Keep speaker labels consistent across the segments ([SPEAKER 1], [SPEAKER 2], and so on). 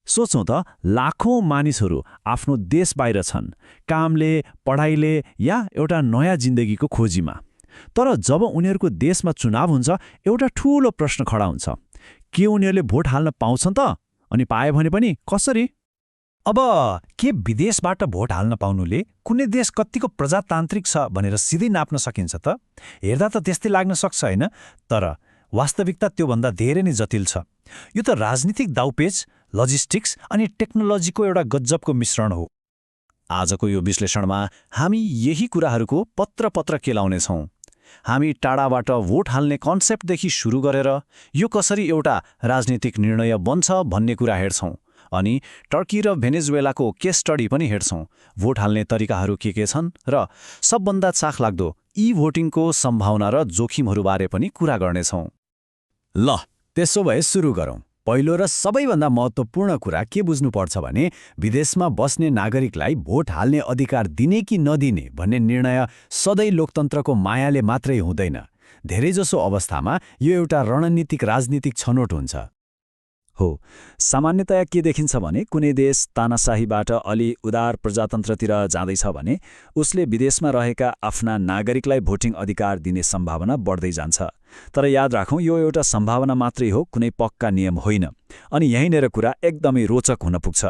[SPEAKER 1] सोचौँ त, लाखौं मानिसहरू आफ्नो देश बाहिर छन्, कामले, पढाइले या एउटा नयाँ जिन्दगीको खोजीमा। तर जब उनीहरूको देशमा चुनाव हुन्छ, एउटा ठूलो प्रश्न खडा हुन्छ। के उनीहरूले भोट हाल्न पाउँछन् त? अनि पाए भने पनि कसरी?
[SPEAKER 2] अब के विदेशबाट भोट हाल्न पाउनुले कुनै देश कतिको प्रजातान्त्रिक छ भनेर सिधै नाप्न सकिन्छ त? हेर्दा त त्यस्तै लाग्न सक्छ होइन, तर वास्तविकता त्योभन्दा धेरै नै जटिल छ। यो त राजनीतिक दाउपेच, लजिस्टिक्स अनि टेक्नोलोजीको एउटा गजबको मिश्रण हो।
[SPEAKER 3] आजको यो विश्लेषणमा हामी यही कुराहरूको पत्र केलाउनेछौँ। हामी टाढाबाट भोट हाल्ने कन्सेप्टदेखि सुरु गरेर यो कसरी एउटा राजनीतिक निर्णय बन्छ भन्ने कुरा हेर्छौँ। अनि टर्की र भेनेजुएलाको केस स्टडी पनि हेर्छौँ। भोट हाल्ने तरिकाहरू के छन् र सबभन्दा चाखलाग्दो ई भोटिङको सम्भावना र जोखिमहरूबारे पनि कुरा गर्नेछौँ।
[SPEAKER 1] ल, त्यसो भए सुरु गरौँ। पहिलो र सबैभन्दा महत्त्वपूर्ण कुरा के बुझ्नुपर्छ भने विदेशमा बस्ने नागरिकलाई भोट हाल्ने अधिकार दिने कि नदिने भन्ने निर्णय सधैँ लोकतन्त्रको मायाले मात्रै हुँदैन। धेरैजसो अवस्थामा यो एउटा रणनीतिक राजनीतिक छनौट हुन्छ।
[SPEAKER 4] हो, सामान्यतया के देखिन्छ भने कुनै देश तानाशाहीबाट अलि उदार प्रजातन्त्रतिर जाँदैछ भने उसले विदेशमा रहेका आफ्ना नागरिकलाई भोटिङ अधिकार दिने सम्भावना बढ्दै जान्छ। तर याद राखौँ, यो एउटा सम्भावना मात्रै हो, कुनै पक्का नियम होइन। अनि यहीँनिर कुरा एकदमै रोचक हुन पुग्छ।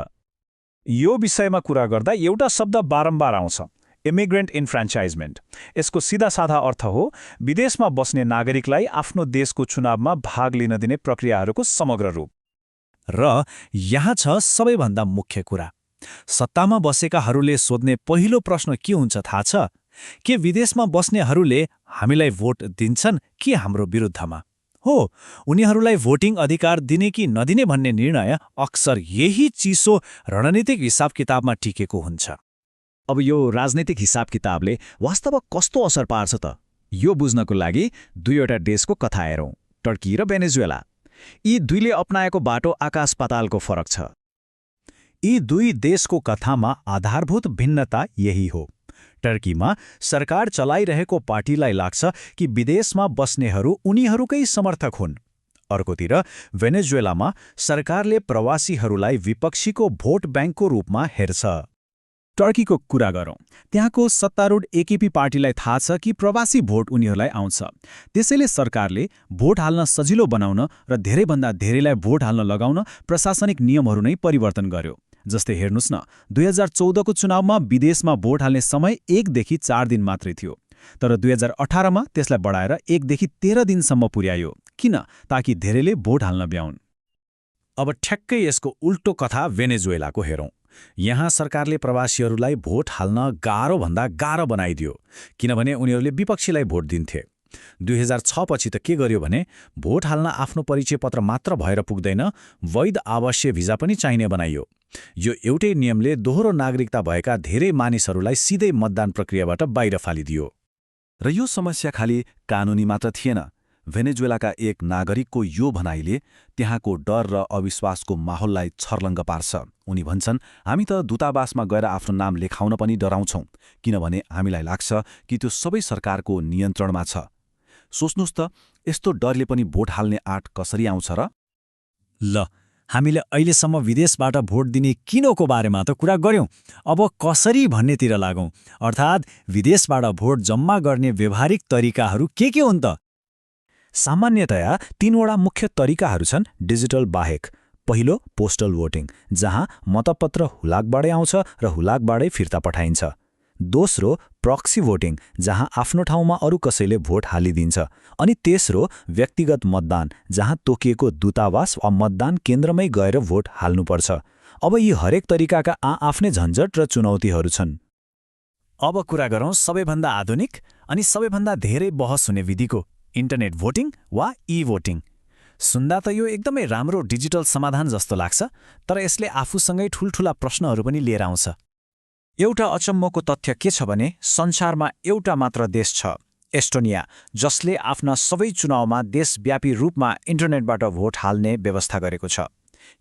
[SPEAKER 2] यो विषयमा कुरा गर्दा एउटा शब्द बारम्बार आउँछ, इमिग्रेन्ट इन्फ्रान्चाइजमेन्ट। यसको सिधासाधा अर्थ हो विदेशमा बस्ने नागरिकलाई आफ्नो देशको चुनावमा भाग लिन दिने प्रक्रियाहरूको समग्र रूप।
[SPEAKER 3] र यहाँ छ सबैभन्दा मुख्य कुरा। सत्तामा बसेकाहरूले सोध्ने पहिलो प्रश्न के हुन्छ थाहा छ? के विदेशमा बस्नेहरूले हामीलाई भोट दिन्छन् कि हाम्रो विरुद्धमा? हो, उनीहरूलाई भोटिङ अधिकार दिने कि नदिने भन्ने निर्णय अक्सर यही चिसो रणनीतिक हिसाब किताबमा टिकेको हुन्छ।
[SPEAKER 4] अब यो राजनीतिक हिसाब किताबले वास्तवमा कस्तो असर पार्छ त? यो बुझ्नको लागि दुईवटा देशको कथा हेरौँ, टर्की र भेनेजुएला। यी दुईले अपनाएको बाटो आकाश पातालको फरक छ।
[SPEAKER 2] यी दुई देशको कथामा आधारभूत भिन्नता यही हो। टर्कीमा सरकार चलाइरहेको पार्टीलाई लाग्छ कि विदेशमा बस्नेहरू उनीहरूकै समर्थक हुन्। अर्कोतिर भेनेजुएलामा सरकारले प्रवासीहरूलाई विपक्षीको भोट ब्याङ्कको रूपमा हेर्छ।
[SPEAKER 4] टर्कीको कुरा गरौँ, त्यहाँको सत्तारूढ एकेपी पार्टीलाई थाहा छ कि प्रवासी भोट उनीहरूलाई आउँछ। त्यसैले सरकारले भोट हाल्न सजिलो बनाउन र धेरैभन्दा धेरैलाई भोट हाल्न लगाउन प्रशासनिक नियमहरू नै परिवर्तन गर्यो। जस्तै हेर्नुस् न, 2014को चुनावमा विदेशमा भोट हाल्ने समय 1 देखि 4 दिन मात्रै थियो। तर 2018मा त्यसलाई बढाएर 1 देखि 13 दिनसम्म पुर्यायो। किन? ताकि धेरैले भोट हाल्न भ्याउन्।
[SPEAKER 3] अब ठ्याक्कै यसको उल्टो कथा भेनेजुएलाको हेरौँ। यहाँ सरकारले प्रवासीहरूलाई भोट हाल्न गाह्रोभन्दा गाह्रो बनाइदियो, किनभने उनीहरूले विपक्षीलाई भोट दिन्थे। 2006 पछि त के गर्यो भने भोट हाल्न आफ्नो परिचय पत्र मात्र भएर पुग्दैन, वैध आवासीय भिजा पनि चाहिने बनाइयो। यो एउटै नियमले दोहोरो नागरिकता भएका धेरै मानिसहरूलाई सिधै मतदान प्रक्रियाबाट बाहिर फालिदियो।
[SPEAKER 1] र यो समस्या खालि कानुनी मात्र थिएन। भेनेजुएलाका एक नागरिकको यो भनाइले त्यहाँको डर र अविश्वासको माहौललाई छर्लङ्ग पार्छ। उनी भन्छन्, हामी त दूतावासमा गएर आफ्नो नाम लेखाउन पनि डराउँछौँ, किनभने हामीलाई लाग्छ कि त्यो सबै सरकारको नियन्त्रणमा छ। सोच्नुस् त, यस्तो डरले पनि भोट हाल्ने आँट कसरी आउँछ र?
[SPEAKER 4] ल, हामीले अहिलेसम्म विदेशबाट भोट दिने किनको बारेमा त कुरा गर्यौं। अब कसरी भन्नेतिर लागौं, अर्थात् विदेशबाट भोट जम्मा गर्ने व्यवहारिक तरिकाहरू के हुन् त?
[SPEAKER 2] सामान्यतया 3वटा मुख्य तरिकाहरू छन् डिजिटल बाहेक। पहिलो, पोस्टल भोटिङ, जहाँ मतपत्र हुलाकबाटै आउँछ र हुलाकबाटै फिर्ता पठाइन्छ। दोस्रो, प्रक्सी भोटिङ, जहाँ आफ्नो ठाउँमा अरू कसैले भोट हालिदिन्छ। अनि तेस्रो, व्यक्तिगत मतदान, जहाँ तोकिएको दूतावास वा मतदान केन्द्रमै गएर भोट हाल्नुपर्छ। अब यी हरेक तरिकाका आफ्नै झन्झट र चुनौतीहरू छन्।
[SPEAKER 4] अब कुरा गरौँ सबैभन्दा आधुनिक अनि सबैभन्दा धेरै बहस हुने विधिको, इन्टरनेट भोटिङ वा ई भोटिङ। सुन्दा त यो एकदमै राम्रो डिजिटल समाधान जस्तो लाग्छ, तर यसले आफूसँगै ठूल्ठूला प्रश्नहरू पनि लिएर आउँछ।
[SPEAKER 2] एउटा अचम्मको तथ्य के छ भने संसारमा एउटा मात्र देश छ, एस्टोनिया, जसले आफ्ना सबै चुनावमा देशव्यापी रूपमा इन्टरनेटबाट भोट हाल्ने व्यवस्था गरेको छ।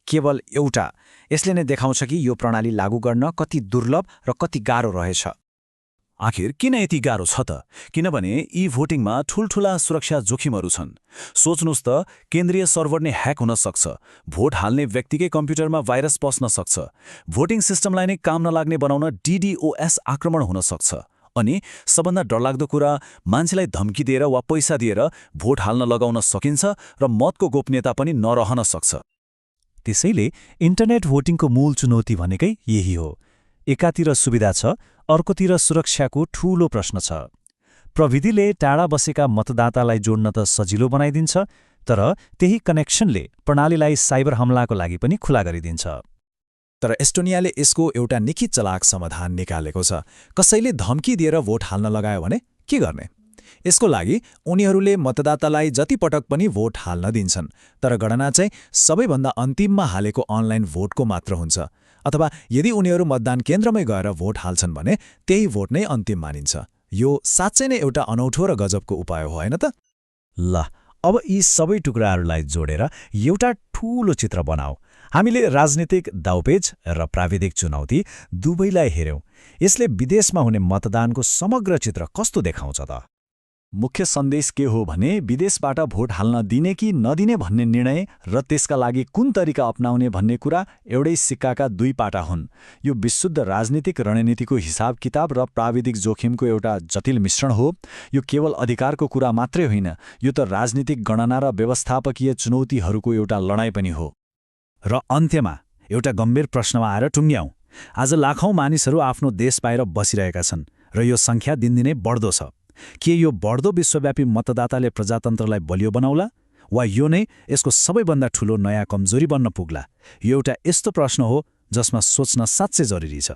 [SPEAKER 2] केवल एउटा। यसले नै देखाउँछ कि यो प्रणाली लागू गर्न कति दुर्लभ र कति गाह्रो रहेछ।
[SPEAKER 1] आखिर किन यति गाह्रो छ त? किनभने यी भोटिङमा ठूल्ठूला सुरक्षा जोखिमहरू छन्। सोच्नुस् त, केन्द्रीय सर्भर नै ह्याक हुन सक्छ, भोट हाल्ने व्यक्तिकै कम्प्युटरमा भाइरस पस्न सक्छ, भोटिङ सिस्टमलाई नै काम नलाग्ने बनाउन DDoS आक्रमण हुन सक्छ, अनि सबभन्दा डरलाग्दो कुरा, मान्छेलाई धम्की दिएर वा पैसा दिएर भोट हाल्न लगाउन सकिन्छ र मतको गोपनीयता पनि नरहन सक्छ।
[SPEAKER 2] त्यसैले इन्टरनेट भोटिङको मूल चुनौती भनेकै यही हो। एकातिर सुविधा छ, अर्कोतिर सुरक्षाको ठूलो प्रश्न छ। प्रविधिले टाढा बसेका मतदातालाई जोड्न त सजिलो बनाइदिन्छ, तर त्यही कनेक्सनले प्रणालीलाई साइबर हमलाको लागि पनि खुला गरिदिन्छ।
[SPEAKER 3] तर एस्टोनियाले यसको एउटा निकै चलाक समाधान निकालेको छ। कसैले धम्की दिएर भोट हाल्न लगायो भने के गर्ने? यसको लागि उनीहरूले मतदातालाई जतिपटक पनि भोट हाल्न दिन्छन्, तर गणना चाहिँ सबैभन्दा अन्तिममा हालेको अनलाइन भोटको मात्र हुन्छ। अथवा यदि उनीहरू मतदान केन्द्रमै गएर भोट हाल्छन् भने त्यही भोट नै अन्तिम मानिन्छ। यो साँच्चै नै एउटा अनौठो र गजबको उपाय हो, होइन त?
[SPEAKER 2] ल, अब यी सबै टुक्राहरूलाई जोडेर एउटा ठूलो चित्र बनाऊ। हामीले राजनीतिक दाउपेच र प्राविधिक चुनौती दुवैलाई हेर्यौं। यसले विदेशमा हुने मतदानको समग्र चित्र कस्तो देखाउँछ त?
[SPEAKER 1] मुख्य सन्देश के हो भने विदेशबाट भोट हाल्न दिने कि नदिने भन्ने निर्णय र त्यसका लागि कुन तरिका अपनाउने भन्ने कुरा एउटै सिक्काका दुई पाटा हुन्। यो विशुद्ध राजनीतिक रणनीतिको हिसाब किताब र प्राविधिक जोखिमको एउटा जटिल मिश्रण हो। यो केवल अधिकारको कुरा मात्रै होइन, यो त राजनीतिक गणना र व्यवस्थापकीय चुनौतीहरूको एउटा लडाईँ पनि हो।
[SPEAKER 2] र अन्त्यमा एउटा गम्भीर प्रश्नमा आएर टुङ्ग्याउँ। आज लाखौं मानिसहरू आफ्नो देश बाहिर बसिरहेका छन् र यो संख्या दिनदिनै बढ्दो छ। के यो बढ्दो विश्वव्यापी मतदाताले प्रजातन्त्रलाई बलियो बनाउला, वा यो नै यसको सबैभन्दा ठूलो नयाँ कमजोरी बन्न पुग्ला? यो एउटा यस्तो प्रश्न हो जसमा सोच्न साँच्चै जरुरी छ।